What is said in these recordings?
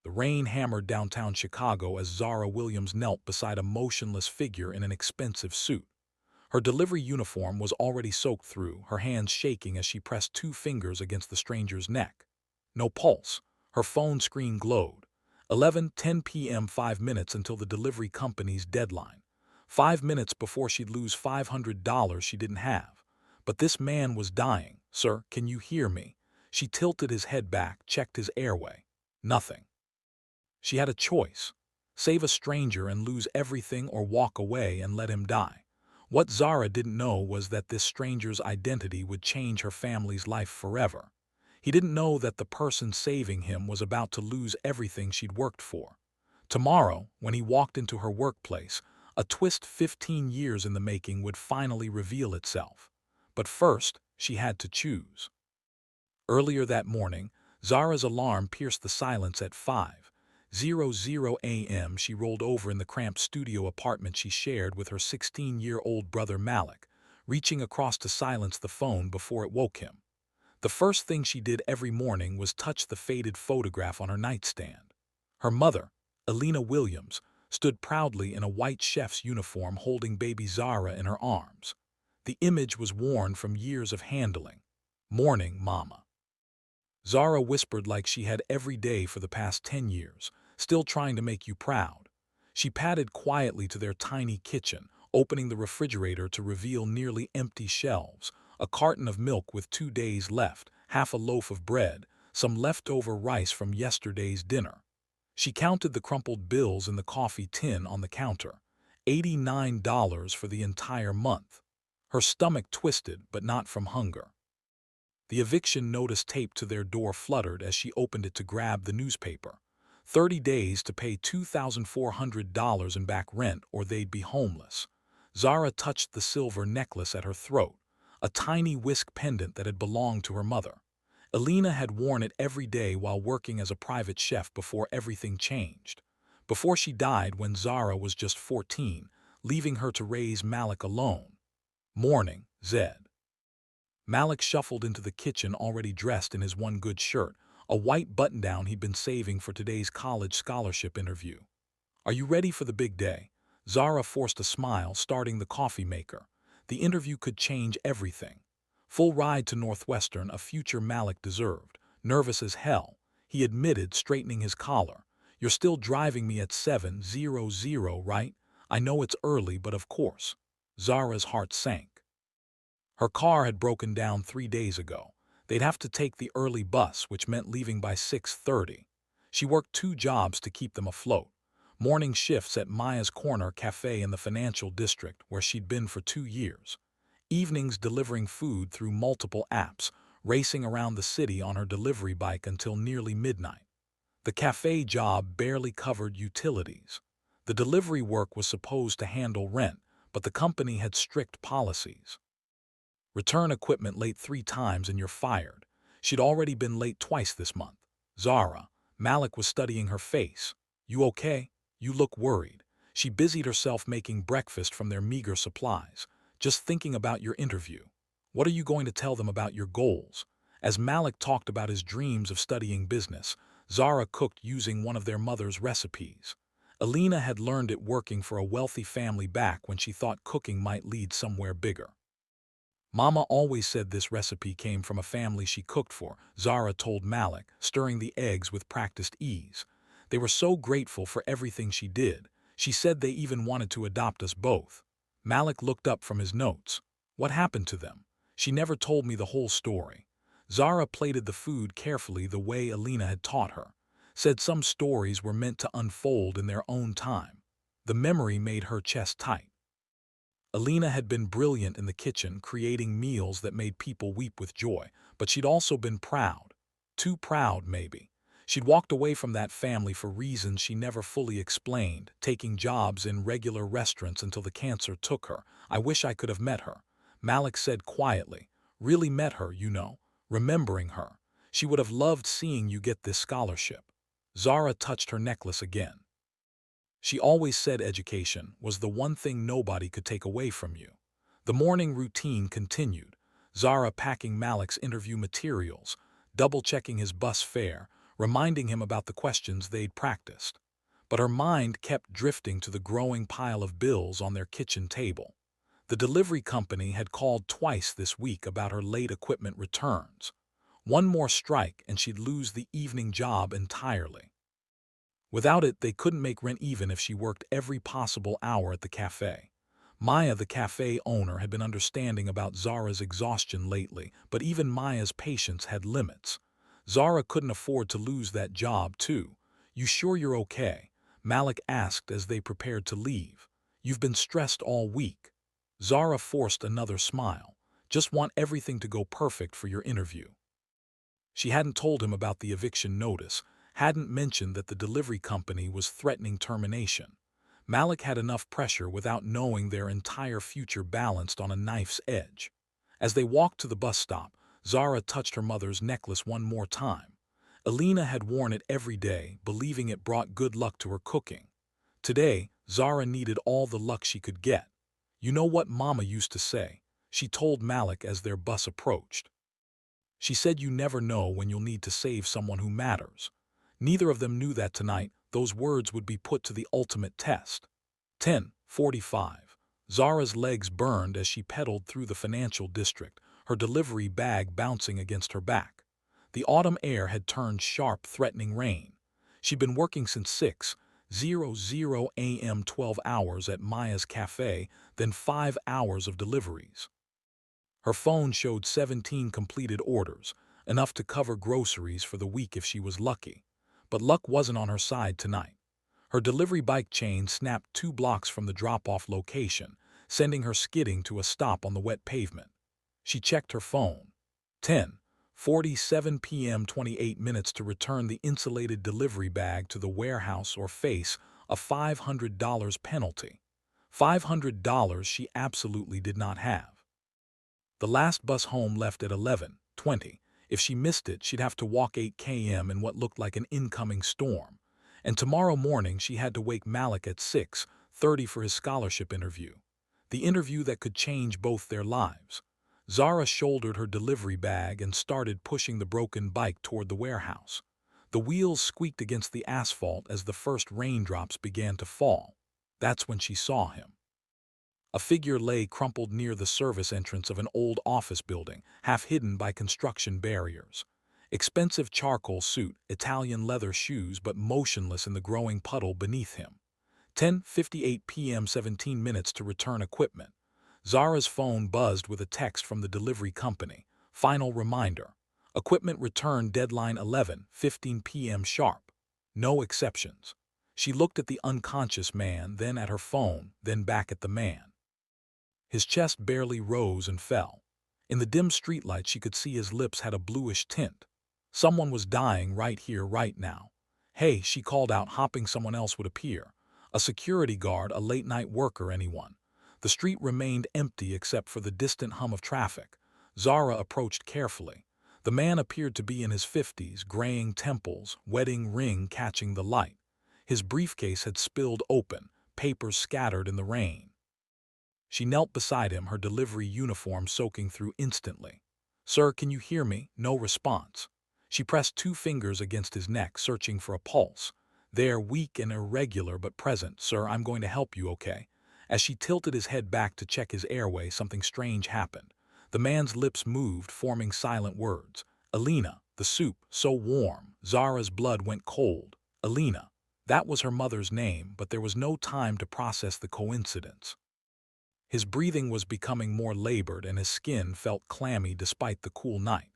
The rain hammered downtown Chicago as Zara Williams knelt beside a motionless figure in an expensive suit. Her delivery uniform was already soaked through, her hands shaking as she pressed 2 fingers against the stranger's neck. No pulse. Her phone screen glowed. 11:10 p.m. 5 minutes until the delivery company's deadline. 5 minutes before she'd lose $500 she didn't have. But this man was dying. "Sir, can you hear me?" She tilted his head back, checked his airway. Nothing. She had a choice. Save a stranger and lose everything, or walk away and let him die. What Zara didn't know was that this stranger's identity would change her family's life forever. He didn't know that the person saving him was about to lose everything she'd worked for. Tomorrow, when he walked into her workplace, a twist 15 years in the making would finally reveal itself. But first, she had to choose. Earlier that morning, Zara's alarm pierced the silence at 5:00 a.m. She rolled over in the cramped studio apartment she shared with her 16-year-old brother Malik, reaching across to silence the phone before it woke him. The first thing she did every morning was touch the faded photograph on her nightstand. Her mother, Alina Williams, stood proudly in a white chef's uniform holding baby Zara in her arms. The image was worn from years of handling. "Morning, Mama." Zara whispered like she had every day for the past 10 years, "Still trying to make you proud." She padded quietly to their tiny kitchen, opening the refrigerator to reveal nearly empty shelves, a carton of milk with 2 days left, half a loaf of bread, some leftover rice from yesterday's dinner. She counted the crumpled bills in the coffee tin on the counter. $89 for the entire month. Her stomach twisted, but not from hunger. The eviction notice taped to their door fluttered as she opened it to grab the newspaper. 30 days to pay $2,400 in back rent or they'd be homeless. Zara touched the silver necklace at her throat, a tiny whisk pendant that had belonged to her mother. Alina had worn it every day while working as a private chef before everything changed. Before she died when Zara was just 14, leaving her to raise Malik alone. Morning, Zed. Malik shuffled into the kitchen already dressed in his one good shirt, a white button-down he'd been saving for today's college scholarship interview. "Are you ready for the big day?" Zara forced a smile, starting the coffee maker. The interview could change everything. Full ride to Northwestern, a future Malik deserved. Nervous as hell, he admitted, straightening his collar. "You're still driving me at 7:00, right? I know it's early, but of course." Zara's heart sank. Her car had broken down 3 days ago. They'd have to take the early bus, which meant leaving by 6:30. She worked 2 jobs to keep them afloat. Morning shifts at Maya's Corner Café in the financial district, where she'd been for 2 years. Evenings delivering food through multiple apps, racing around the city on her delivery bike until nearly midnight. The café job barely covered utilities. The delivery work was supposed to handle rent, but the company had strict policies. Return equipment late 3 times and you're fired. She'd already been late twice this month. "Zara." Malik was studying her face. "You okay? You look worried." She busied herself making breakfast from their meager supplies. "Just thinking about your interview. What are you going to tell them about your goals?" As Malik talked about his dreams of studying business, Zara cooked using one of their mother's recipes. Alina had learned it working for a wealthy family back when she thought cooking might lead somewhere bigger. "Mama always said this recipe came from a family she cooked for," Zara told Malik, stirring the eggs with practiced ease. "They were so grateful for everything she did. She said they even wanted to adopt us both." Malik looked up from his notes. "What happened to them?" "She never told me the whole story." Zara plated the food carefully the way Alina had taught her. Said some stories were meant to unfold in their own time. The memory made her chest tight. Alina had been brilliant in the kitchen, creating meals that made people weep with joy, but she'd also been proud. Too proud, maybe. She'd walked away from that family for reasons she never fully explained, taking jobs in regular restaurants until the cancer took her. "I wish I could have met her," Malik said quietly. "Really met her, you know, remembering her. She would have loved seeing you get this scholarship." Zara touched her necklace again. "She always said education was the one thing nobody could take away from you." The morning routine continued. Zara packing Malik's interview materials, double-checking his bus fare, reminding him about the questions they'd practiced. But her mind kept drifting to the growing pile of bills on their kitchen table. The delivery company had called twice this week about her late equipment returns. One more strike and she'd lose the evening job entirely. Without it, they couldn't make rent even if she worked every possible hour at the cafe. Maya, the cafe owner, had been understanding about Zara's exhaustion lately, but even Maya's patience had limits. Zara couldn't afford to lose that job, too. "You sure you're okay?" Malik asked as they prepared to leave. "You've been stressed all week." Zara forced another smile. "Just want everything to go perfect for your interview." She hadn't told him about the eviction notice, hadn't mentioned that the delivery company was threatening termination. Malik had enough pressure without knowing their entire future balanced on a knife's edge. As they walked to the bus stop, Zara touched her mother's necklace one more time. Alina had worn it every day, believing it brought good luck to her cooking. Today, Zara needed all the luck she could get. "You know what Mama used to say," she told Malik as their bus approached. "She said you never know when you'll need to save someone who matters." Neither of them knew that tonight those words would be put to the ultimate test. 10:45. Zara's legs burned as she pedaled through the financial district, her delivery bag bouncing against her back. The autumn air had turned sharp, threatening rain. She'd been working since 6:00 a.m., 12 hours at Maya's cafe, then 5 hours of deliveries. Her phone showed 17 completed orders, enough to cover groceries for the week if she was lucky. But luck wasn't on her side tonight. Her delivery bike chain snapped 2 blocks from the drop-off location, sending her skidding to a stop on the wet pavement. She checked her phone. 10:47 p.m., 28 minutes to return the insulated delivery bag to the warehouse or face a $500 penalty. $500 she absolutely did not have. The last bus home left at 11:20. If she missed it, she'd have to walk 8 km in what looked like an incoming storm. And tomorrow morning she had to wake Malik at 6:30 for his scholarship interview. The interview that could change both their lives. Zara shouldered her delivery bag and started pushing the broken bike toward the warehouse. The wheels squeaked against the asphalt as the first raindrops began to fall. That's when she saw him. A figure lay crumpled near the service entrance of an old office building, half hidden by construction barriers. Expensive charcoal suit, Italian leather shoes, but motionless in the growing puddle beneath him. 10:58 p.m., 17 minutes to return equipment. Zara's phone buzzed with a text from the delivery company. Final reminder. Equipment return deadline 11:15 p.m. sharp. No exceptions. She looked at the unconscious man, then at her phone, then back at the man. His chest barely rose and fell. In the dim streetlight she could see his lips had a bluish tint. Someone was dying right here, right now. "Hey," she called out, hoping someone else would appear. A security guard, a late-night worker, anyone. The street remained empty except for the distant hum of traffic. Zara approached carefully. The man appeared to be in his 50s, graying temples, wedding ring catching the light. His briefcase had spilled open, papers scattered in the rain. She knelt beside him, her delivery uniform soaking through instantly. "Sir, can you hear me?" No response. She pressed 2 fingers against his neck, searching for a pulse. There, weak and irregular but present. "Sir, I'm going to help you, okay?" As she tilted his head back to check his airway, something strange happened. The man's lips moved, forming silent words. "Alina, the soup, so warm." Zara's blood went cold. Alina. That was her mother's name, but there was no time to process the coincidence. His breathing was becoming more labored and his skin felt clammy despite the cool night.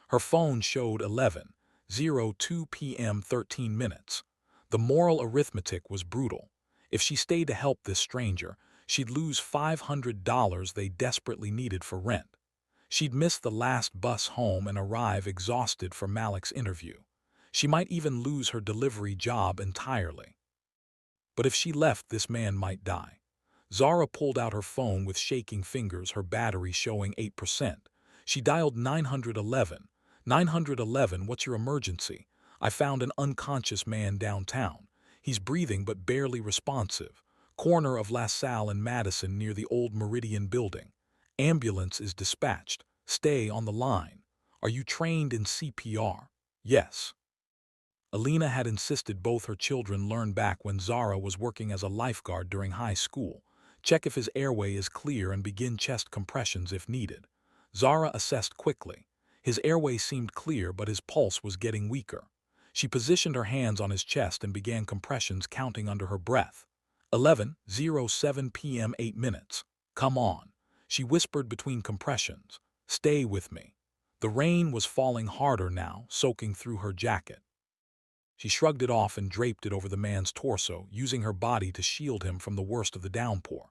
Her phone showed 11:02 p.m., 13 minutes. The moral arithmetic was brutal. If she stayed to help this stranger, she'd lose $500 they desperately needed for rent. She'd miss the last bus home and arrive exhausted for Malik's interview. She might even lose her delivery job entirely. But if she left, this man might die. Zara pulled out her phone with shaking fingers, her battery showing 8%. She dialed 911. 911, what's your emergency? "I found an unconscious man downtown. He's breathing but barely responsive. Corner of La Salle and Madison near the old Meridian building. Ambulance is dispatched. Stay on the line." "Are you trained in CPR?" "Yes." Alina had insisted both her children learn back when Zara was working as a lifeguard during high school. Check if his airway is clear and begin chest compressions if needed. Zara assessed quickly. His airway seemed clear, but his pulse was getting weaker. She positioned her hands on his chest and began compressions, counting under her breath. 11:07 p.m. 8 minutes. Come on, she whispered between compressions. Stay with me. The rain was falling harder now, soaking through her jacket. She shrugged it off and draped it over the man's torso, using her body to shield him from the worst of the downpour.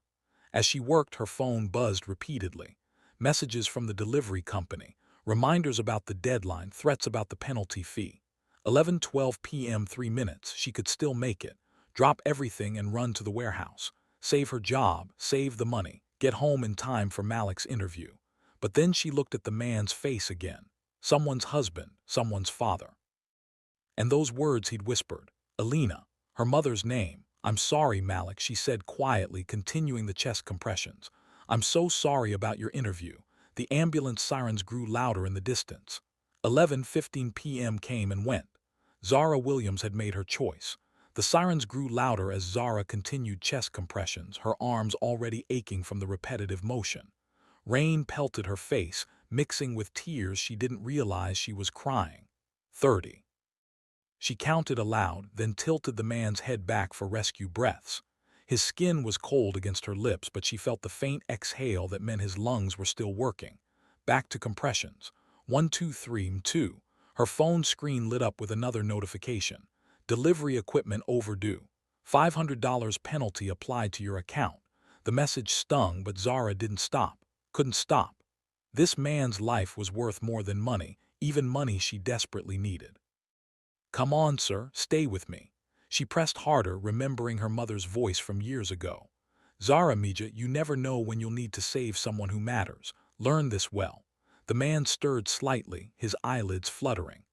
As she worked, her phone buzzed repeatedly. Messages from the delivery company, reminders about the deadline, threats about the penalty fee. 11:12 p.m. 3 minutes, she could still make it. Drop everything and run to the warehouse. Save her job, save the money, get home in time for Malik's interview. But then she looked at the man's face again. Someone's husband, someone's father. And those words he'd whispered. Alina, her mother's name. I'm sorry, Malik, she said quietly, continuing the chest compressions. I'm so sorry about your interview. The ambulance sirens grew louder in the distance. 11:15 p.m. came and went. Zara Williams had made her choice. The sirens grew louder as Zara continued chest compressions, her arms already aching from the repetitive motion. Rain pelted her face, mixing with tears she didn't realize she was crying. 30. She counted aloud, then tilted the man's head back for rescue breaths. His skin was cold against her lips, but she felt the faint exhale that meant his lungs were still working. Back to compressions. 123-2. Her phone screen lit up with another notification. Delivery equipment overdue. $500 penalty applied to your account. The message stung, but Zara didn't stop. Couldn't stop. This man's life was worth more than money, even money she desperately needed. Come on, sir, stay with me. She pressed harder, remembering her mother's voice from years ago. Zara Mija, you never know when you'll need to save someone who matters. Learn this well. The man stirred slightly, his eyelids fluttering.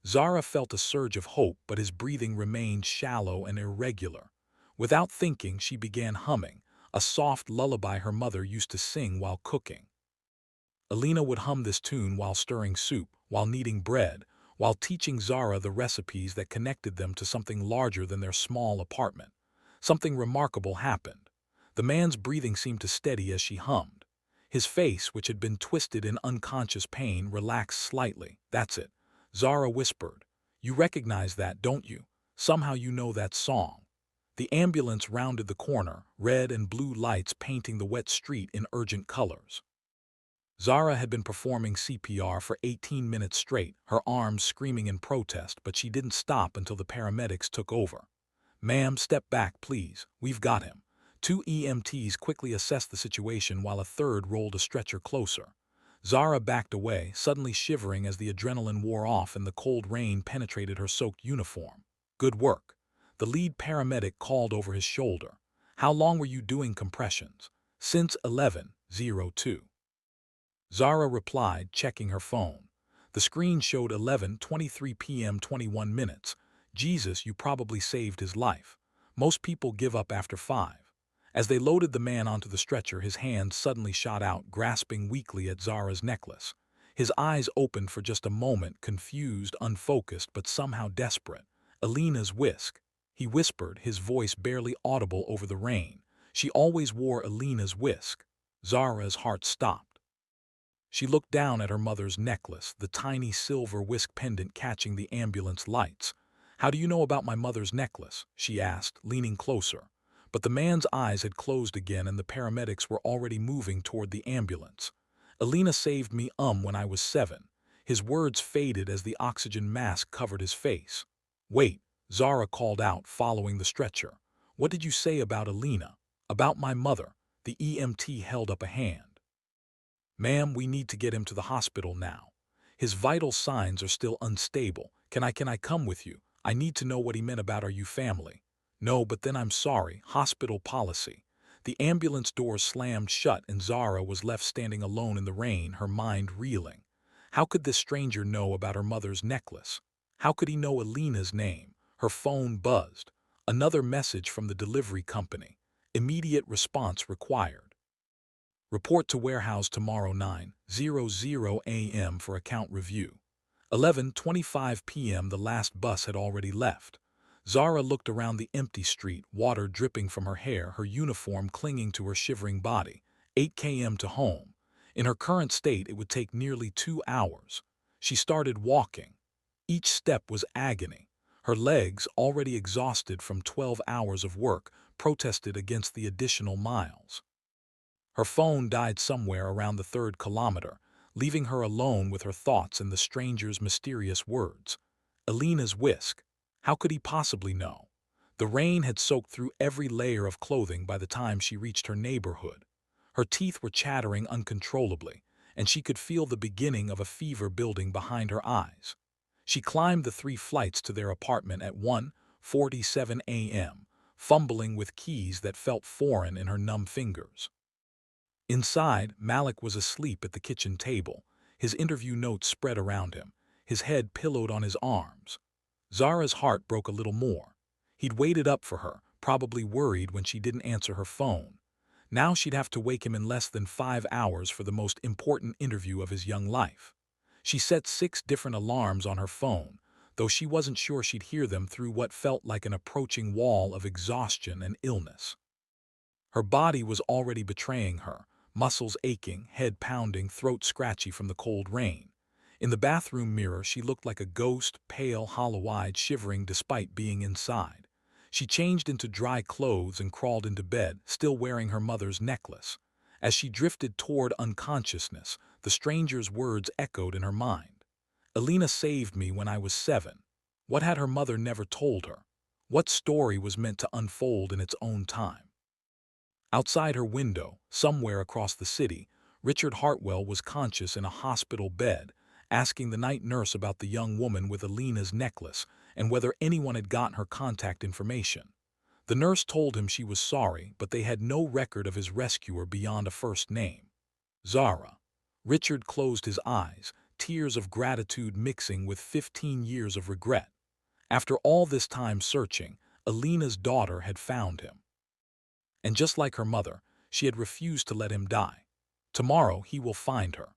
Zara felt a surge of hope, but his breathing remained shallow and irregular. Without thinking, she began humming, a soft lullaby her mother used to sing while cooking. Alina would hum this tune while stirring soup, while kneading bread, while teaching Zara the recipes that connected them to something larger than their small apartment. Something remarkable happened. The man's breathing seemed to steady as she hummed. His face, which had been twisted in unconscious pain, relaxed slightly. That's it, Zara whispered. You recognize that, don't you? Somehow you know that song. The ambulance rounded the corner, red and blue lights painting the wet street in urgent colors. Zara had been performing CPR for 18 minutes straight, her arms screaming in protest, but she didn't stop until the paramedics took over. Ma'am, step back, please. We've got him. 2 EMTs quickly assessed the situation while a third rolled a stretcher closer. Zara backed away, suddenly shivering as the adrenaline wore off and the cold rain penetrated her soaked uniform. Good work. The lead paramedic called over his shoulder. How long were you doing compressions? Since 11:02. Zara replied, checking her phone. The screen showed 11:23 p.m. 21 minutes. Jesus, you probably saved his life. Most people give up after 5. As they loaded the man onto the stretcher, his hand suddenly shot out, grasping weakly at Zara's necklace. His eyes opened for just a moment, confused, unfocused, but somehow desperate. Alina's whisk. He whispered, his voice barely audible over the rain. She always wore Alina's whisk. Zara's heart stopped. She looked down at her mother's necklace, the tiny silver whisk pendant catching the ambulance lights. How do you know about my mother's necklace? She asked, leaning closer. But the man's eyes had closed again and the paramedics were already moving toward the ambulance. Alina saved me when I was 7. His words faded as the oxygen mask covered his face. Wait, Zara called out, following the stretcher. What did you say about Alina? About my mother? The EMT held up a hand. Ma'am, we need to get him to the hospital now. His vital signs are still unstable. Can I come with you? I need to know what he meant about are you family? No, but then I'm sorry. Hospital policy. The ambulance doors slammed shut and Zara was left standing alone in the rain, her mind reeling. How could this stranger know about her mother's necklace? How could he know Alina's name? Her phone buzzed. Another message from the delivery company. Immediate response required. Report to warehouse tomorrow 9:00 a.m. for account review. 11:25 p.m. The last bus had already left. Zara looked around the empty street, water dripping from her hair, her uniform clinging to her shivering body. 8 km to home. In her current state, it would take nearly 2 hours. She started walking. Each step was agony. Her legs, already exhausted from 12 hours of work, protested against the additional miles. Her phone died somewhere around the 3rd kilometer, leaving her alone with her thoughts and the stranger's mysterious words. Alina's whisk. How could he possibly know? The rain had soaked through every layer of clothing by the time she reached her neighborhood. Her teeth were chattering uncontrollably, and she could feel the beginning of a fever building behind her eyes. She climbed the 3 flights to their apartment at 1:47 a.m., fumbling with keys that felt foreign in her numb fingers. Inside, Malik was asleep at the kitchen table, his interview notes spread around him, his head pillowed on his arms. Zara's heart broke a little more. He'd waited up for her, probably worried when she didn't answer her phone. Now she'd have to wake him in less than 5 hours for the most important interview of his young life. She set 6 different alarms on her phone, though she wasn't sure she'd hear them through what felt like an approaching wall of exhaustion and illness. Her body was already betraying her, muscles aching, head pounding, throat scratchy from the cold rain. In the bathroom mirror, she looked like a ghost, pale, hollow-eyed, shivering despite being inside. She changed into dry clothes and crawled into bed, still wearing her mother's necklace. As she drifted toward unconsciousness, the stranger's words echoed in her mind. Alina saved me when I was 7. What had her mother never told her? What story was meant to unfold in its own time? Outside her window, somewhere across the city, Richard Hartwell was conscious in a hospital bed, asking the night nurse about the young woman with Alina's necklace and whether anyone had gotten her contact information. The nurse told him she was sorry, but they had no record of his rescuer beyond a first name. Zara. Richard closed his eyes, tears of gratitude mixing with 15 years of regret. After all this time searching, Alina's daughter had found him. And just like her mother, she had refused to let him die. Tomorrow he will find her.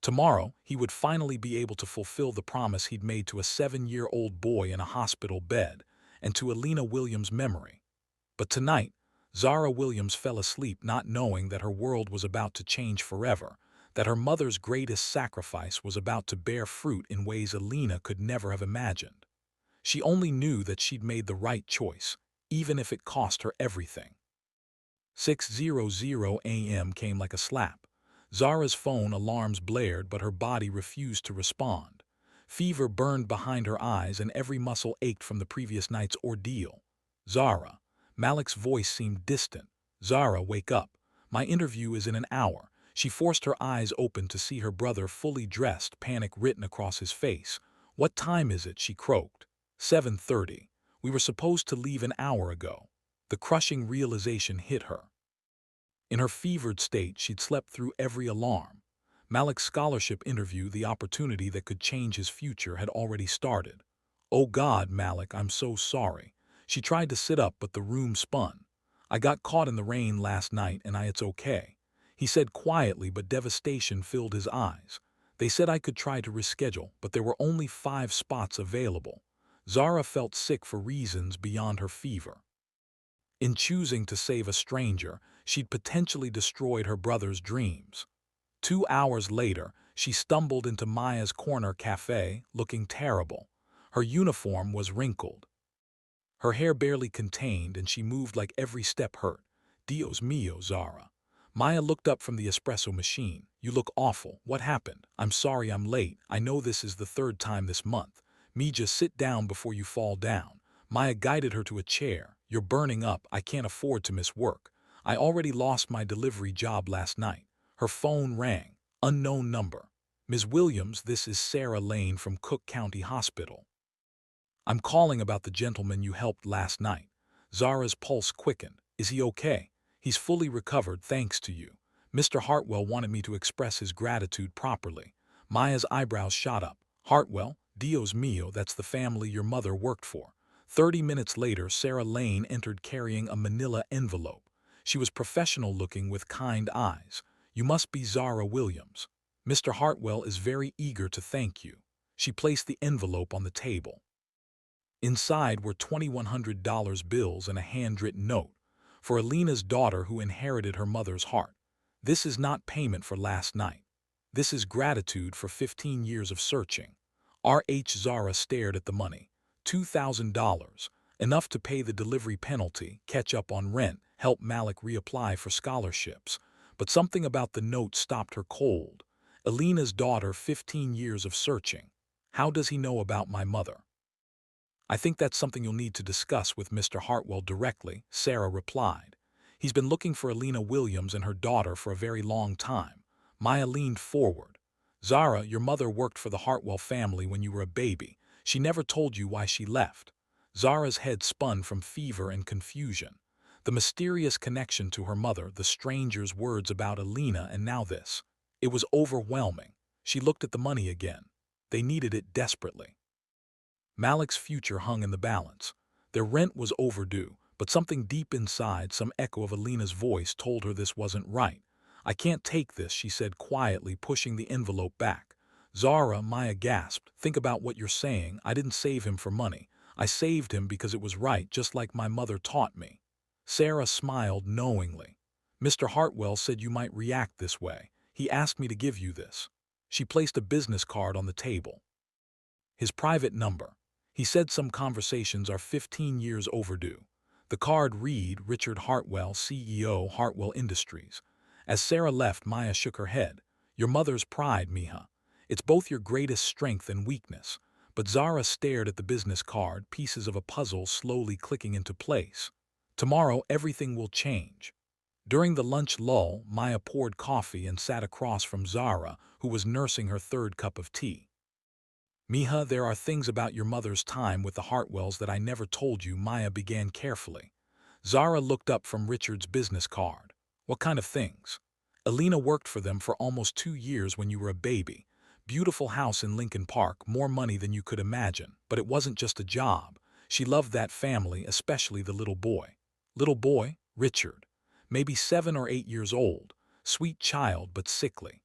Tomorrow he would finally be able to fulfill the promise he'd made to a 7-year-old boy in a hospital bed and to Alina Williams' memory. But tonight, Zara Williams fell asleep not knowing that her world was about to change forever, that her mother's greatest sacrifice was about to bear fruit in ways Alina could never have imagined. She only knew that she'd made the right choice, even if it cost her everything. 6:00 a.m. came like a slap. Zara's phone alarms blared, but her body refused to respond. Fever burned behind her eyes and every muscle ached from the previous night's ordeal. Zara. Malik's voice seemed distant. Zara, wake up. My interview is in an hour. She forced her eyes open to see her brother fully dressed, panic written across his face. What time is it? She croaked. 7:30. We were supposed to leave an hour ago. The crushing realization hit her. In her fevered state, she'd slept through every alarm. Malik's scholarship interview, the opportunity that could change his future, had already started. Oh God, Malik, I'm so sorry. She tried to sit up, but the room spun. I got caught in the rain last night and it's okay. He said quietly, but devastation filled his eyes. They said I could try to reschedule, but there were only 5 spots available. Zara felt sick for reasons beyond her fever. In choosing to save a stranger, she'd potentially destroyed her brother's dreams. 2 hours later, she stumbled into Maya's corner cafe, looking terrible. Her uniform was wrinkled. Her hair barely contained, and she moved like every step hurt. Dios mío, Zara. Maya looked up from the espresso machine. You look awful. What happened? I'm sorry I'm late. I know this is the 3rd time this month. Mija, sit down before you fall down. Maya guided her to a chair. You're burning up. I can't afford to miss work. I already lost my delivery job last night. Her phone rang. Unknown number. Ms. Williams, this is Sarah Lane from Cook County Hospital. I'm calling about the gentleman you helped last night. Zara's pulse quickened. Is he okay? He's fully recovered thanks to you. Mr. Hartwell wanted me to express his gratitude properly. Maya's eyebrows shot up. Hartwell? Dios mío, that's the family your mother worked for. 30 minutes later, Sarah Lane entered carrying a manila envelope. She was professional-looking with kind eyes. You must be Zara Williams. Mr. Hartwell is very eager to thank you. She placed the envelope on the table. Inside were $2,100 bills and a handwritten note for Alina's daughter who inherited her mother's heart. This is not payment for last night. This is gratitude for 15 years of searching. R.H. Zara stared at the money. $2,000, enough to pay the delivery penalty, catch up on rent, help Malik reapply for scholarships. But something about the note stopped her cold. Alina's daughter, 15 years of searching. How does he know about my mother? I think that's something you'll need to discuss with Mr. Hartwell directly, Sarah replied. He's been looking for Alina Williams and her daughter for a very long time. Maya leaned forward. Zara, your mother worked for the Hartwell family when you were a baby. She never told you why she left. Zara's head spun from fever and confusion. The mysterious connection to her mother, the stranger's words about Alina, and now this. It was overwhelming. She looked at the money again. They needed it desperately. Malik's future hung in the balance. Their rent was overdue, but something deep inside, some echo of Alina's voice, told her this wasn't right. I can't take this, she said quietly, pushing the envelope back. Zara, Maya gasped. Think about what you're saying. I didn't save him for money. I saved him because it was right, just like my mother taught me. Sarah smiled knowingly. Mr. Hartwell said you might react this way. He asked me to give you this. She placed a business card on the table. His private number. He said some conversations are 15 years overdue. The card read, Richard Hartwell, CEO, Hartwell Industries. As Sarah left, Maya shook her head. Your mother's pride, Miha. It's both your greatest strength and weakness. But Zara stared at the business card, pieces of a puzzle slowly clicking into place. Tomorrow, everything will change. During the lunch lull, Maya poured coffee and sat across from Zara, who was nursing her third cup of tea. Miha, there are things about your mother's time with the Hartwells that I never told you, Maya began carefully. Zara looked up from Richard's business card. What kind of things? Alina worked for them for almost 2 years when you were a baby. Beautiful house in Lincoln Park, more money than you could imagine. But it wasn't just a job. She loved that family, especially the little boy. Little boy? Richard. Maybe 7 or 8 years old. Sweet child, but sickly.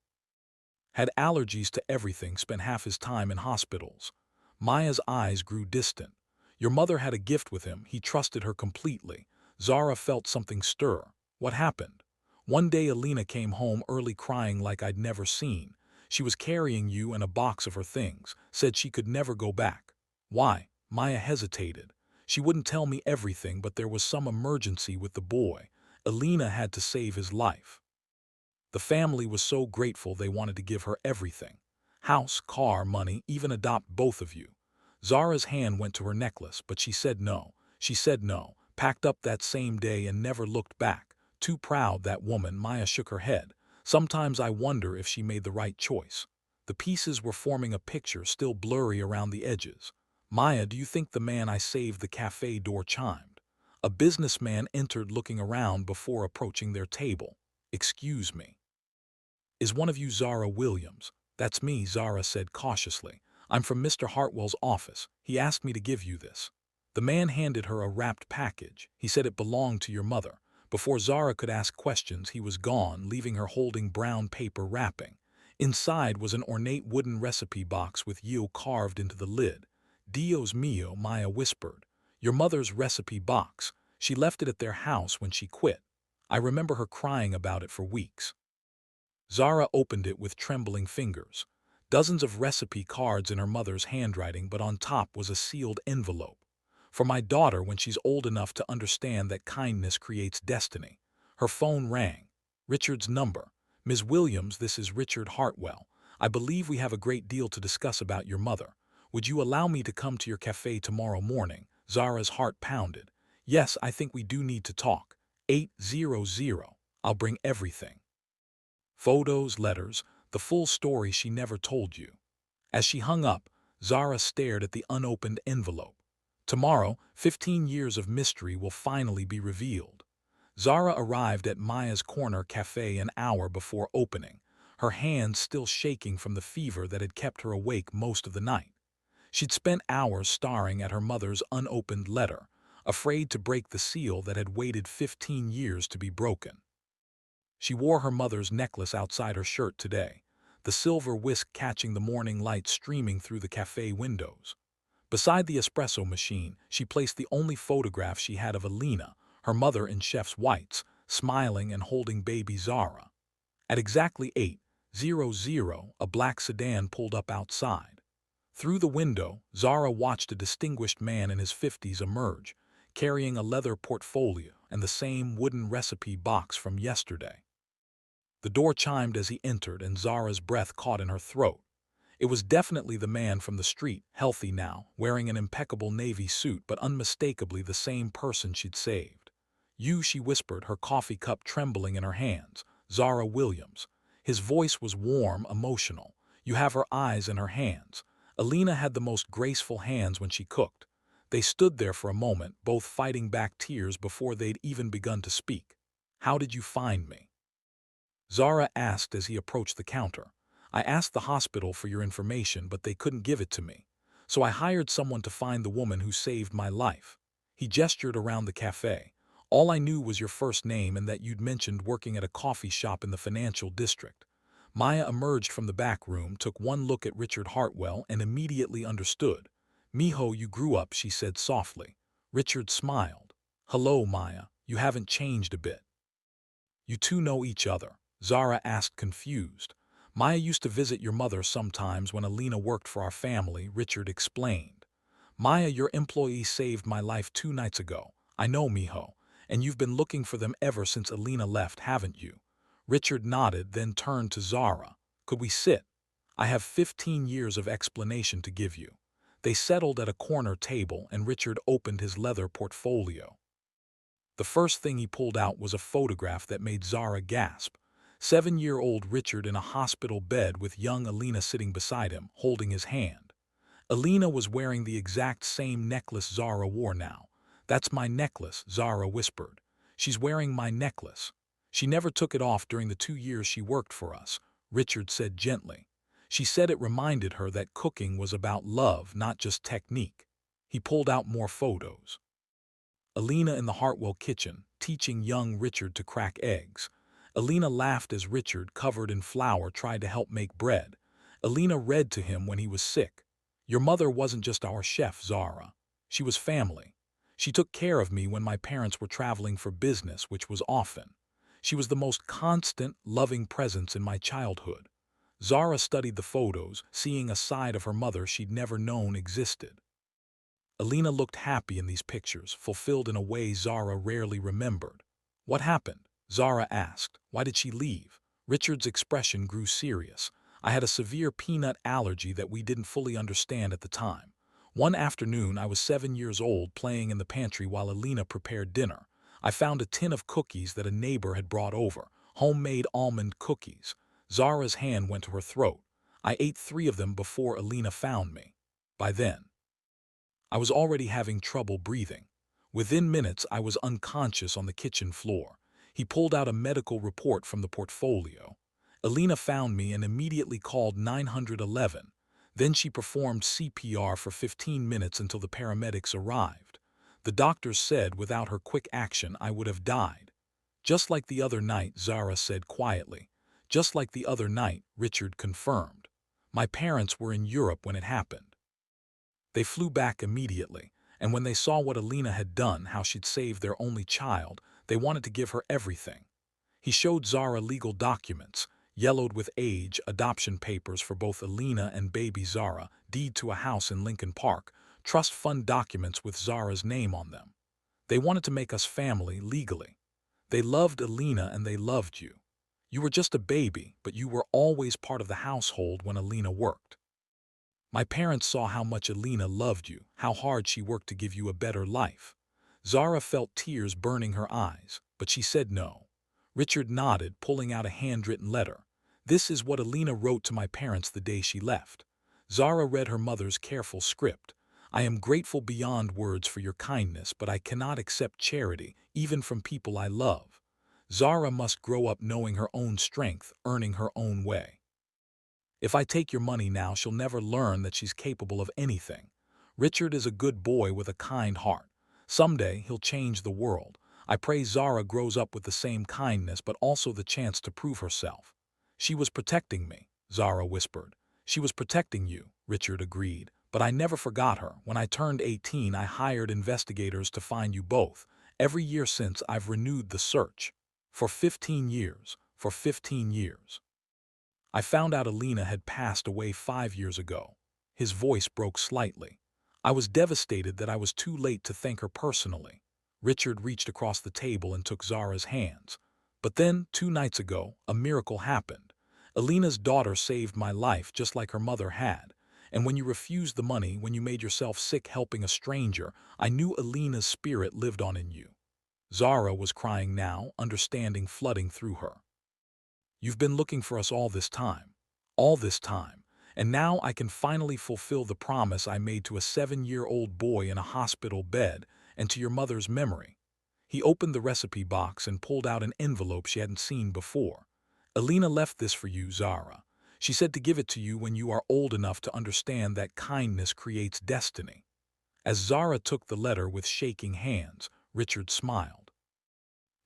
Had allergies to everything, spent half his time in hospitals. Maya's eyes grew distant. Your mother had a gift with him. He trusted her completely. Zara felt something stir. What happened? One day Alina came home early crying like I'd never seen. She was carrying you and a box of her things, said she could never go back. Why? Maya hesitated. She wouldn't tell me everything, but there was some emergency with the boy. Alina had to save his life. The family was so grateful they wanted to give her everything. House, car, money, even adopt both of you. Zara's hand went to her necklace, but she said no. She said no, packed up that same day and never looked back. Too proud, that woman. Maya shook her head. Sometimes I wonder if she made the right choice. The pieces were forming a picture, still blurry around the edges. Maya, do you think the man I saved? The cafe door chimed. A businessman entered, looking around before approaching their table. Excuse me. Is one of you Zara Williams? That's me, Zara said cautiously. I'm from Mr. Hartwell's office. He asked me to give you this. The man handed her a wrapped package. He said it belonged to your mother. Before Zara could ask questions, he was gone, leaving her holding brown paper wrapping. Inside was an ornate wooden recipe box with Yo carved into the lid. Dios mío, Maya whispered. Your mother's recipe box. She left it at their house when she quit. I remember her crying about it for weeks. Zara opened it with trembling fingers. Dozens of recipe cards in her mother's handwriting, but on top was a sealed envelope. For my daughter, when she's old enough to understand that kindness creates destiny. Her phone rang. Richard's number. Ms. Williams, this is Richard Hartwell. I believe we have a great deal to discuss about your mother. Would you allow me to come to your cafe tomorrow morning? Zara's heart pounded. Yes, I think we do need to talk. 800. I'll bring everything. Photos, letters, the full story she never told you. As she hung up, Zara stared at the unopened envelope. Tomorrow, 15 years of mystery will finally be revealed. Zara arrived at Maya's Corner Cafe an hour before opening, her hands still shaking from the fever that had kept her awake most of the night. She'd spent hours staring at her mother's unopened letter, afraid to break the seal that had waited 15 years to be broken. She wore her mother's necklace outside her shirt today. the silver whisk catching the morning light streaming through the cafe windows. Beside the espresso machine, she placed the only photograph she had of Alina, her mother in chef's whites, smiling and holding baby Zara. At exactly 8:00, a black sedan pulled up outside. Through the window, Zara watched a distinguished man in his 50s emerge, carrying a leather portfolio and the same wooden recipe box from yesterday. The door chimed as he entered, and Zara's breath caught in her throat. It was definitely the man from the street, healthy now, wearing an impeccable navy suit, but unmistakably the same person she'd saved. "You," she whispered, her coffee cup trembling in her hands. "Zara Williams." His voice was warm, emotional. "You have her eyes and her hands." Alina had the most graceful hands when she cooked. They stood there for a moment, both fighting back tears before they'd even begun to speak. "How did you find me?" Zara asked as he approached the counter. "I asked the hospital for your information, but they couldn't give it to me. So I hired someone to find the woman who saved my life." He gestured around the cafe. "All I knew was your first name and that you'd mentioned working at a coffee shop in the financial district." Maya emerged from the back room, took one look at Richard Hartwell, and immediately understood. "Mijo, you grew up," she said softly. Richard smiled. "Hello, Maya. You haven't changed a bit." "You two know each other?" Zara asked, confused. "Maya used to visit your mother sometimes when Alina worked for our family," Richard explained. "Maya, your employee saved my life 2 nights ago." "I know, Mijo. And you've been looking for them ever since Alina left, haven't you?" Richard nodded, then turned to Zara. "Could we sit? I have 15 years of explanation to give you." They settled at a corner table, and Richard opened his leather portfolio. The first thing he pulled out was a photograph that made Zara gasp. 7-year-old Richard in a hospital bed with young Alina sitting beside him, holding his hand. Alina was wearing the exact same necklace Zara wore now. "That's my necklace," Zara whispered. "She's wearing my necklace. She never took it off during the 2 years she worked for us," Richard said gently. "She said it reminded her that cooking was about love, not just technique." He pulled out more photos. Alina in the Hartwell kitchen, teaching young Richard to crack eggs. Alina laughed as Richard, covered in flour, tried to help make bread. Alina read to him when he was sick. "Your mother wasn't just our chef, Zara. She was family. She took care of me when my parents were traveling for business, which was often. She was the most constant, loving presence in my childhood." Zara studied the photos, seeing a side of her mother she'd never known existed. Alina looked happy in these pictures, fulfilled in a way Zara rarely remembered. "What happened?" Zara asked. "Why did she leave?" Richard's expression grew serious. "I had a severe peanut allergy that we didn't fully understand at the time. One afternoon, I was 7 years old, playing in the pantry while Alina prepared dinner. I found a tin of cookies that a neighbor had brought over, homemade almond cookies." Zara's hand went to her throat. "I ate 3 of them before Alina found me. By then, I was already having trouble breathing. Within minutes, I was unconscious on the kitchen floor." He pulled out a medical report from the portfolio. "Alina found me and immediately called 911. Then she performed CPR for 15 minutes until the paramedics arrived. The doctors said without her quick action, I would have died." "Just like the other night," Zara said quietly. "Just like the other night," Richard confirmed. "My parents were in Europe when it happened. They flew back immediately, and when they saw what Alina had done, how she'd saved their only child, they wanted to give her everything." He showed Zara legal documents, yellowed with age, adoption papers for both Alina and baby Zara, deed to a house in Lincoln Park, trust fund documents with Zara's name on them. "They wanted to make us family legally. They loved Alina and they loved you. You were just a baby, but you were always part of the household when Alina worked. My parents saw how much Alina loved you, how hard she worked to give you a better life." Zara felt tears burning her eyes, but she said no. Richard nodded, pulling out a handwritten letter. "This is what Alina wrote to my parents the day she left." Zara read her mother's careful script. "I am grateful beyond words for your kindness, but I cannot accept charity, even from people I love. Zara must grow up knowing her own strength, earning her own way. If I take your money now, she'll never learn that she's capable of anything. Richard is a good boy with a kind heart. Someday he'll change the world. I pray Zara grows up with the same kindness, but also the chance to prove herself." "She was protecting me," Zara whispered. She was protecting you, Richard agreed. But I never forgot her. When I turned 18, I hired investigators to find you both. Every year since, I've renewed the search. For 15 years. For 15 years. I found out Alina had passed away 5 years ago. His voice broke slightly. I was devastated that I was too late to thank her personally. Richard reached across the table and took Zara's hands. But then, 2 nights ago, a miracle happened. Alina's daughter saved my life just like her mother had. And when you refused the money, when you made yourself sick helping a stranger, I knew Alina's spirit lived on in you. Zara was crying now, understanding flooding through her. You've been looking for us all this time. All this time. And now I can finally fulfill the promise I made to a 7-year-old boy in a hospital bed and to your mother's memory. He opened the recipe box and pulled out an envelope she hadn't seen before. Alina left this for you, Zara. She said to give it to you when you are old enough to understand that kindness creates destiny. As Zara took the letter with shaking hands, Richard smiled.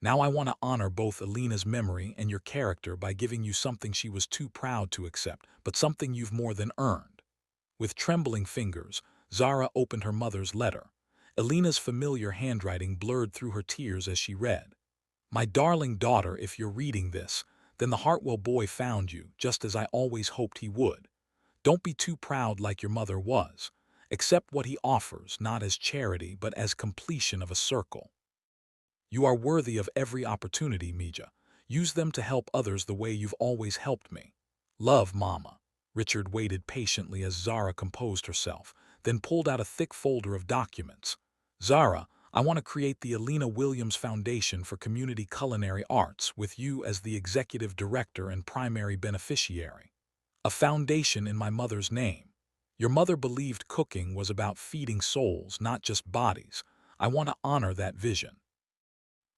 Now I want to honor both Alina's memory and your character by giving you something she was too proud to accept, but something you've more than earned. With trembling fingers, Zara opened her mother's letter. Alina's familiar handwriting blurred through her tears as she read. My darling daughter, if you're reading this, then the Hartwell boy found you, just as I always hoped he would. Don't be too proud like your mother was. Accept what he offers, not as charity, but as completion of a circle. You are worthy of every opportunity, Mija. Use them to help others the way you've always helped me. Love, Mama. Richard waited patiently as Zara composed herself, then pulled out a thick folder of documents. Zara, I want to create the Alina Williams Foundation for Community Culinary Arts with you as the executive director and primary beneficiary. A foundation in my mother's name. Your mother believed cooking was about feeding souls, not just bodies. I want to honor that vision.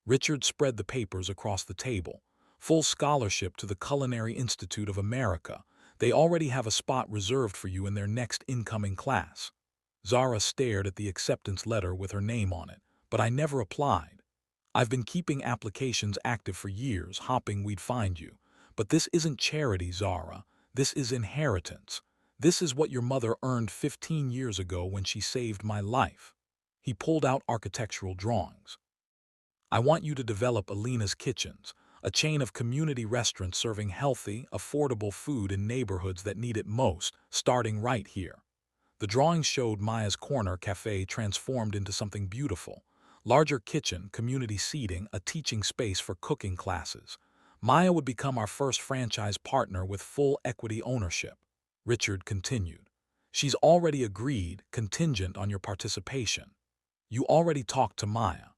Richard spread the papers across the table. Full scholarship to the Culinary Institute of America. They already have a spot reserved for you in their next incoming class. Zara stared at the acceptance letter with her name on it, but I never applied. I've been keeping applications active for years, hoping we'd find you. But this isn't charity, Zara. This is inheritance. This is what your mother earned 15 years ago when she saved my life. He pulled out architectural drawings. I want you to develop Alina's Kitchens, a chain of community restaurants serving healthy, affordable food in neighborhoods that need it most, starting right here. The drawings showed Maya's Corner Cafe transformed into something beautiful. Larger kitchen, community seating, a teaching space for cooking classes. Maya would become our first franchise partner with full equity ownership. Richard continued. She's already agreed, contingent on your participation. You already talked to Maya.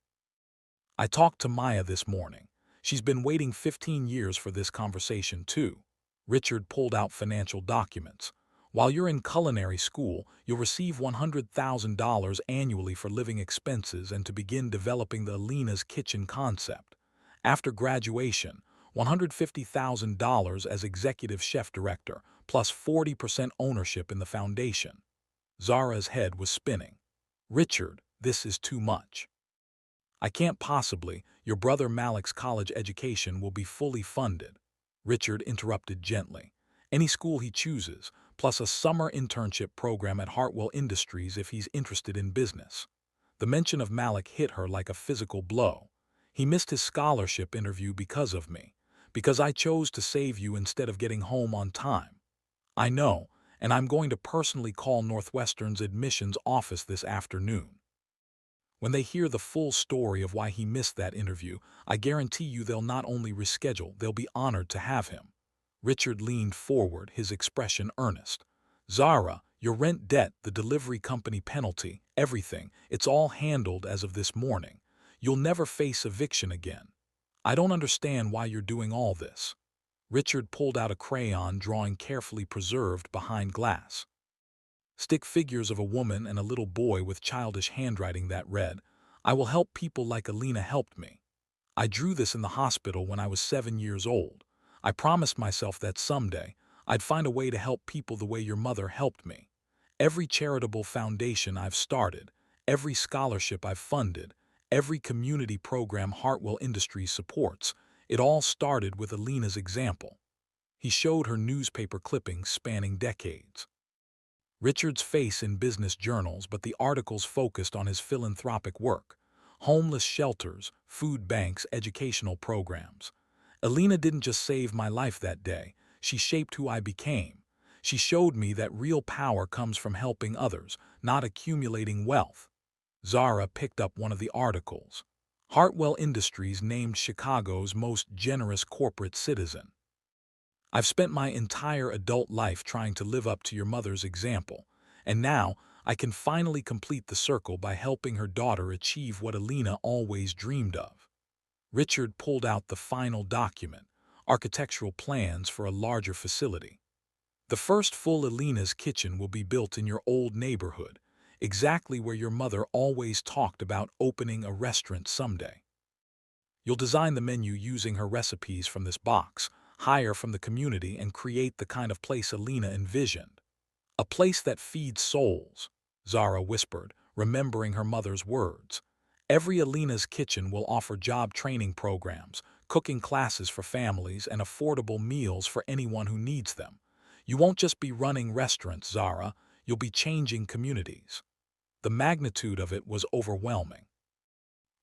I talked to Maya this morning. She's been waiting 15 years for this conversation, too. Richard pulled out financial documents. While you're in culinary school, you'll receive $100,000 annually for living expenses and to begin developing the Alina's Kitchen concept. After graduation, $150,000 as executive chef director, plus 40% ownership in the foundation. Zara's head was spinning. Richard, this is too much. I can't possibly. Your brother Malik's college education will be fully funded. Richard interrupted gently. Any school he chooses, plus a summer internship program at Hartwell Industries if he's interested in business. The mention of Malik hit her like a physical blow. He missed his scholarship interview because of me, because I chose to save you instead of getting home on time. I know, and I'm going to personally call Northwestern's admissions office this afternoon. When they hear the full story of why he missed that interview, I guarantee you they'll not only reschedule, they'll be honored to have him. Richard leaned forward, his expression earnest. Zara, your rent debt, the delivery company penalty, everything, it's all handled as of this morning. You'll never face eviction again. I don't understand why you're doing all this. Richard pulled out a crayon drawing carefully preserved behind glass. Stick figures of a woman and a little boy with childish handwriting that read, I will help people like Alina helped me. I drew this in the hospital when I was 7 years old. I promised myself that someday I'd find a way to help people the way your mother helped me. Every charitable foundation I've started, every scholarship I've funded, every community program Hartwell Industries supports, it all started with Alina's example. He showed her newspaper clippings spanning decades. Richard's face in business journals, but the articles focused on his philanthropic work. Homeless shelters, food banks, educational programs. Alina didn't just save my life that day, she shaped who I became. She showed me that real power comes from helping others, not accumulating wealth. Zara picked up one of the articles. Hartwell Industries named Chicago's most generous corporate citizen. I've spent my entire adult life trying to live up to your mother's example, and now I can finally complete the circle by helping her daughter achieve what Alina always dreamed of. Richard pulled out the final document, architectural plans for a larger facility. The first full Alina's kitchen will be built in your old neighborhood, exactly where your mother always talked about opening a restaurant someday. You'll design the menu using her recipes from this box, hire from the community, and create the kind of place Alina envisioned. A place that feeds souls, Zara whispered, remembering her mother's words. Every Alina's kitchen will offer job training programs, cooking classes for families, and affordable meals for anyone who needs them. You won't just be running restaurants, Zara, you'll be changing communities. The magnitude of it was overwhelming.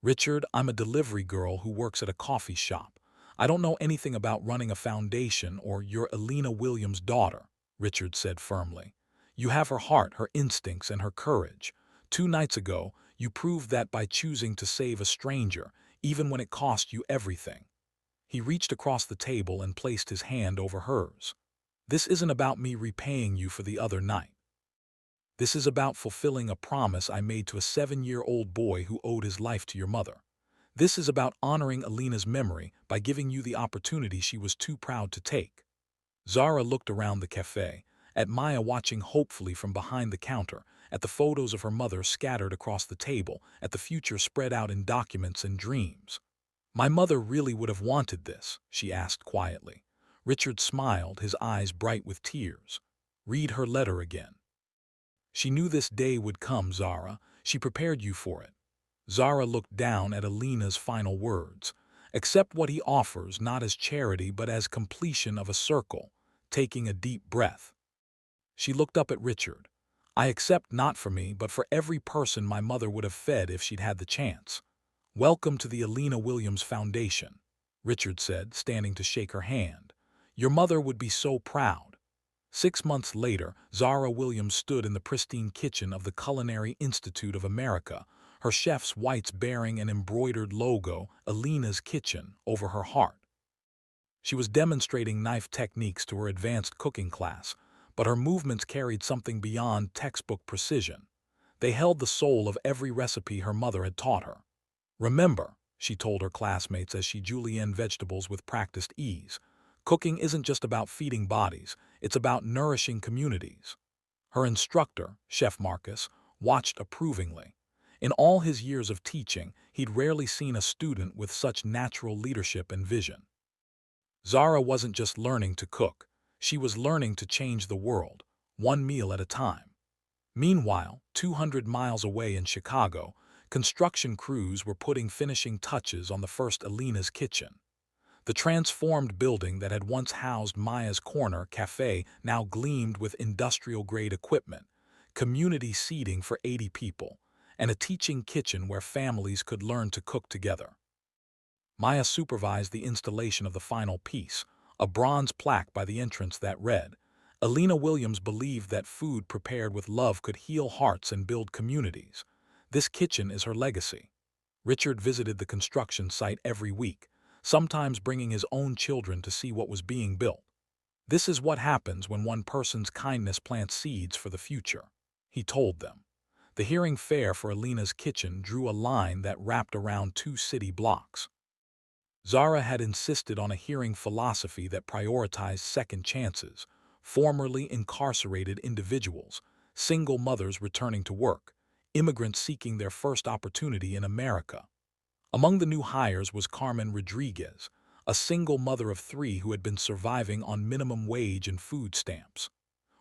Richard, I'm a delivery girl who works at a coffee shop. I don't know anything about running a foundation or you're Alina Williams' daughter, Richard said firmly. You have her heart, her instincts, and her courage. 2 nights ago, you proved that by choosing to save a stranger, even when it cost you everything. He reached across the table and placed his hand over hers. This isn't about me repaying you for the other night. This is about fulfilling a promise I made to a 7-year-old boy who owed his life to your mother. This is about honoring Alina's memory by giving you the opportunity she was too proud to take. Zara looked around the café, at Maya watching hopefully from behind the counter, at the photos of her mother scattered across the table, at the future spread out in documents and dreams. My mother really would have wanted this, she asked quietly. Richard smiled, his eyes bright with tears. Read her letter again. She knew this day would come, Zara. She prepared you for it. Zara looked down at Alina's final words. Accept what he offers, not as charity but as completion of a circle, taking a deep breath. She looked up at Richard. I accept not for me, but for every person my mother would have fed if she'd had the chance. Welcome to the Alina Williams Foundation, Richard said, standing to shake her hand. Your mother would be so proud. 6 months later, Zara Williams stood in the pristine kitchen of the Culinary Institute of America, her chef's whites bearing an embroidered logo, Alina's Kitchen, over her heart. She was demonstrating knife techniques to her advanced cooking class, but her movements carried something beyond textbook precision. They held the soul of every recipe her mother had taught her. Remember, she told her classmates as she julienned vegetables with practiced ease, cooking isn't just about feeding bodies, it's about nourishing communities. Her instructor, Chef Marcus, watched approvingly. In all his years of teaching, he'd rarely seen a student with such natural leadership and vision. Zara wasn't just learning to cook, she was learning to change the world, one meal at a time. Meanwhile, 200 miles away in Chicago, construction crews were putting finishing touches on the first Alina's Kitchen. The transformed building that had once housed Maya's Corner café now gleamed with industrial-grade equipment, community seating for 80 people, and a teaching kitchen where families could learn to cook together. Maya supervised the installation of the final piece, a bronze plaque by the entrance that read, Alina Williams believed that food prepared with love could heal hearts and build communities. This kitchen is her legacy. Richard visited the construction site every week, sometimes bringing his own children to see what was being built. This is what happens when one person's kindness plants seeds for the future, he told them. The hearing fair for Alina's Kitchen drew a line that wrapped around 2 city blocks. Zara had insisted on a hearing philosophy that prioritized second chances, formerly incarcerated individuals, single mothers returning to work, immigrants seeking their first opportunity in America. Among the new hires was Carmen Rodriguez, a single mother of 3 who had been surviving on minimum wage and food stamps.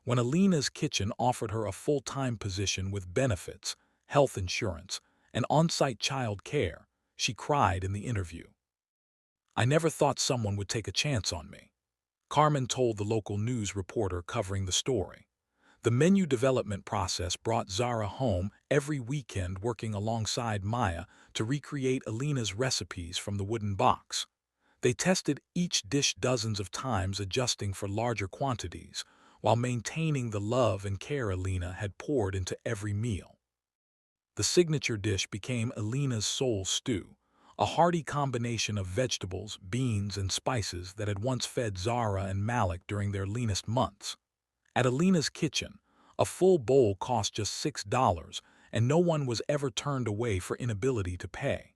When Alina's Kitchen offered her a full-time position with benefits, health insurance, and on-site child care, she cried in the interview. I never thought someone would take a chance on me. Carmen told the local news reporter covering the story. The menu development process brought Zara home every weekend working alongside Maya to recreate Alina's recipes from the wooden box. They tested each dish dozens of times, adjusting for larger quantities, while maintaining the love and care Alina had poured into every meal. The signature dish became Alina's soul stew, a hearty combination of vegetables, beans, and spices that had once fed Zara and Malik during their leanest months. At Alina's kitchen, a full bowl cost just $6, and no one was ever turned away for inability to pay.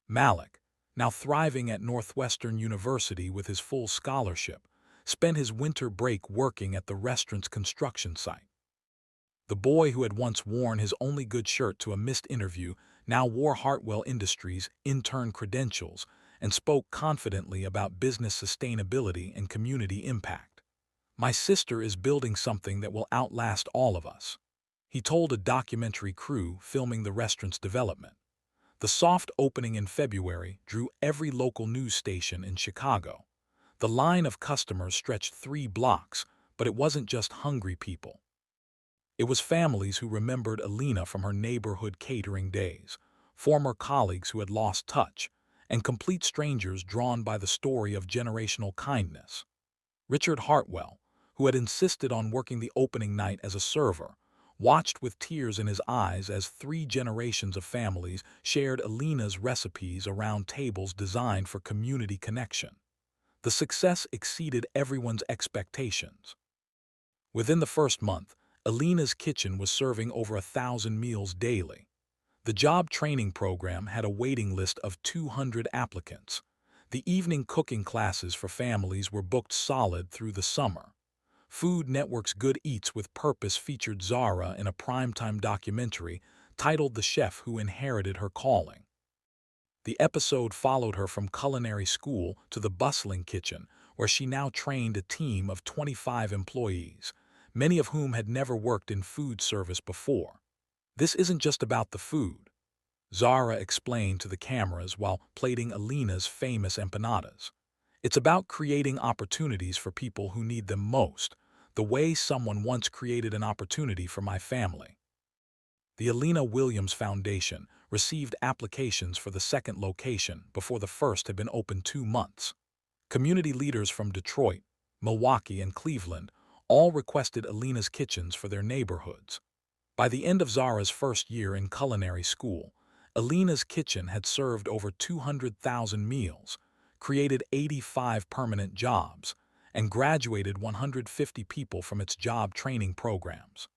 Malik, now thriving at Northwestern University with his full scholarship, spent his winter break working at the restaurant's construction site. The boy who had once worn his only good shirt to a missed interview now wore Hartwell Industries' intern credentials and spoke confidently about business sustainability and community impact. "My sister is building something that will outlast all of us," he told a documentary crew filming the restaurant's development. The soft opening in February drew every local news station in Chicago. The line of customers stretched 3 blocks, but it wasn't just hungry people. It was families who remembered Alina from her neighborhood catering days, former colleagues who had lost touch, and complete strangers drawn by the story of generational kindness. Richard Hartwell, who had insisted on working the opening night as a server, watched with tears in his eyes as 3 generations of families shared Alina's recipes around tables designed for community connection. The success exceeded everyone's expectations. Within the first month, Alina's kitchen was serving over 1,000 meals daily. The job training program had a waiting list of 200 applicants. The evening cooking classes for families were booked solid through the summer. Food Network's Good Eats with Purpose featured Zara in a primetime documentary titled The Chef Who Inherited Her Calling. The episode followed her from culinary school to the bustling kitchen, where she now trained a team of 25 employees, many of whom had never worked in food service before. "This isn't just about the food," Zara explained to the cameras while plating Alina's famous empanadas. "It's about creating opportunities for people who need them most, the way someone once created an opportunity for my family." The Alina Williams Foundation received applications for the second location before the first had been open 2 months. Community leaders from Detroit, Milwaukee, and Cleveland all requested Alina's kitchens for their neighborhoods. By the end of Zara's first year in culinary school, Alina's kitchen had served over 200,000 meals, created 85 permanent jobs, and graduated 150 people from its job training programs.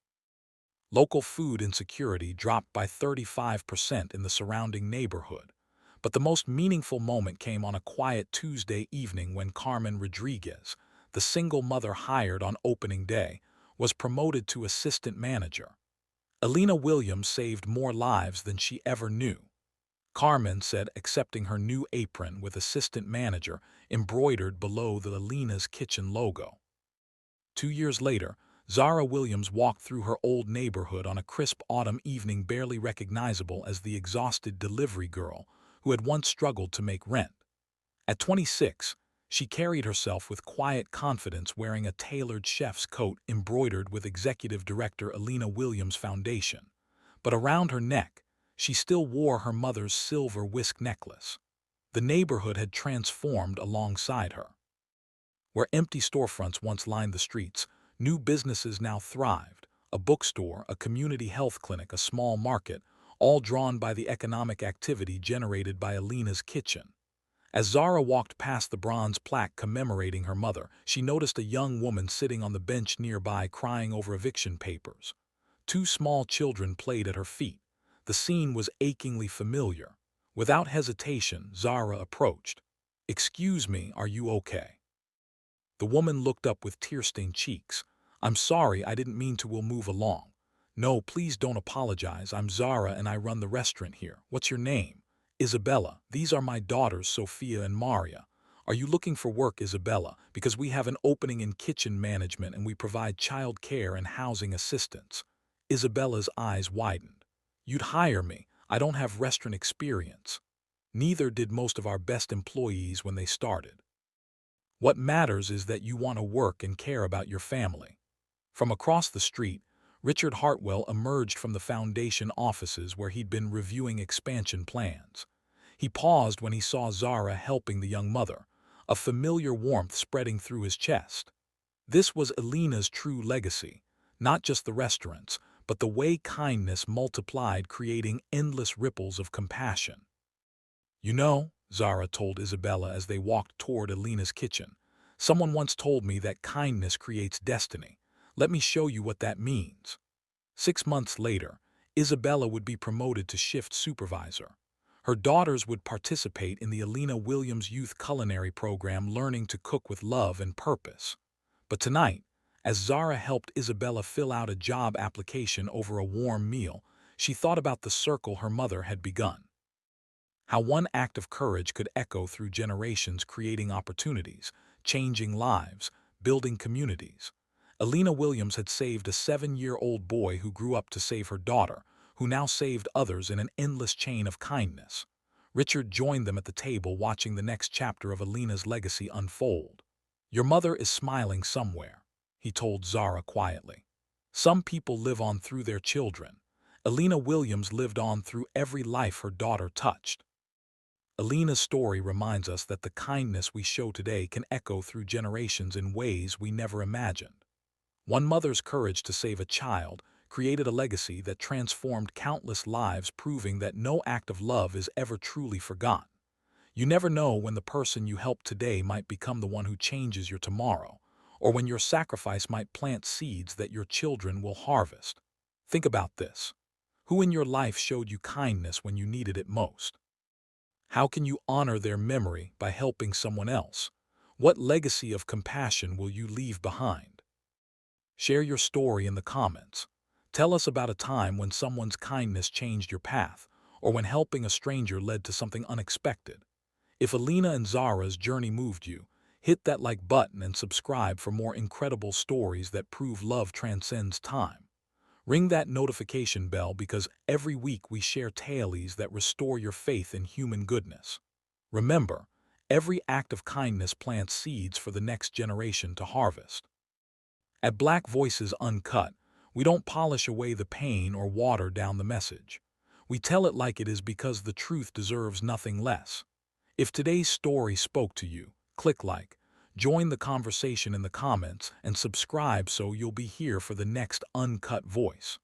Local food insecurity dropped by 35% in the surrounding neighborhood, but the most meaningful moment came on a quiet Tuesday evening when Carmen Rodriguez, the single mother hired on opening day, was promoted to assistant manager. Alina Williams saved more lives than she ever knew, Carmen said, accepting her new apron with assistant manager embroidered below the Alina's Kitchen logo. 2 years later, Zara Williams walked through her old neighborhood on a crisp autumn evening, barely recognizable as the exhausted delivery girl who had once struggled to make rent. At 26, she carried herself with quiet confidence, wearing a tailored chef's coat embroidered with Executive Director Alina Williams Foundation. But around her neck, she still wore her mother's silver whisk necklace. The neighborhood had transformed alongside her. Where empty storefronts once lined the streets, new businesses now thrived: a bookstore, a community health clinic, a small market, all drawn by the economic activity generated by Alina's kitchen. As Zara walked past the bronze plaque commemorating her mother, she noticed a young woman sitting on the bench nearby crying over eviction papers. 2 small children played at her feet. The scene was achingly familiar. Without hesitation, Zara approached. "Excuse me, are you okay?" The woman looked up with tear-stained cheeks. "I'm sorry, I didn't mean to. We'll move along." "No, please don't apologize. I'm Zara and I run the restaurant here. What's your name?" "Isabella. These are my daughters, Sophia and Maria." "Are you looking for work, Isabella? Because we have an opening in kitchen management and we provide child care and housing assistance." Isabella's eyes widened. "You'd hire me. I don't have restaurant experience." "Neither did most of our best employees when they started." What matters is that you want to work and care about your family. From across the street, Richard Hartwell emerged from the foundation offices where he'd been reviewing expansion plans. He paused when he saw Zara helping the young mother, a familiar warmth spreading through his chest. This was Elena's true legacy, not just the restaurants, but the way kindness multiplied, creating endless ripples of compassion. You know, Zara told Isabella as they walked toward Elena's kitchen, someone once told me that kindness creates destiny. Let me show you what that means. 6 months later, Isabella would be promoted to shift supervisor. Her daughters would participate in the Elena Williams Youth Culinary Program, learning to cook with love and purpose. But tonight, as Zara helped Isabella fill out a job application over a warm meal, she thought about the circle her mother had begun. How one act of courage could echo through generations, creating opportunities, changing lives, building communities. Elena Williams had saved a 7-year-old boy who grew up to save her daughter, who now saved others in an endless chain of kindness. Richard joined them at the table, watching the next chapter of Elena's legacy unfold. Your mother is smiling somewhere, he told Zara quietly. Some people live on through their children. Elena Williams lived on through every life her daughter touched. Elena's story reminds us that the kindness we show today can echo through generations in ways we never imagined. One mother's courage to save a child created a legacy that transformed countless lives, proving that no act of love is ever truly forgotten. You never know when the person you help today might become the one who changes your tomorrow, or when your sacrifice might plant seeds that your children will harvest. Think about this. Who in your life showed you kindness when you needed it most? How can you honor their memory by helping someone else? What legacy of compassion will you leave behind? Share your story in the comments. Tell us about a time when someone's kindness changed your path, or when helping a stranger led to something unexpected. If Elena and Zara's journey moved you, hit that like button and subscribe for more incredible stories that prove love transcends time. Ring that notification bell, because every week we share tales that restore your faith in human goodness. Remember, every act of kindness plants seeds for the next generation to harvest. At Black Voices Uncut, we don't polish away the pain or water down the message. We tell it like it is, because the truth deserves nothing less. If today's story spoke to you, click like, join the conversation in the comments, and subscribe so you'll be here for the next Uncut Voice.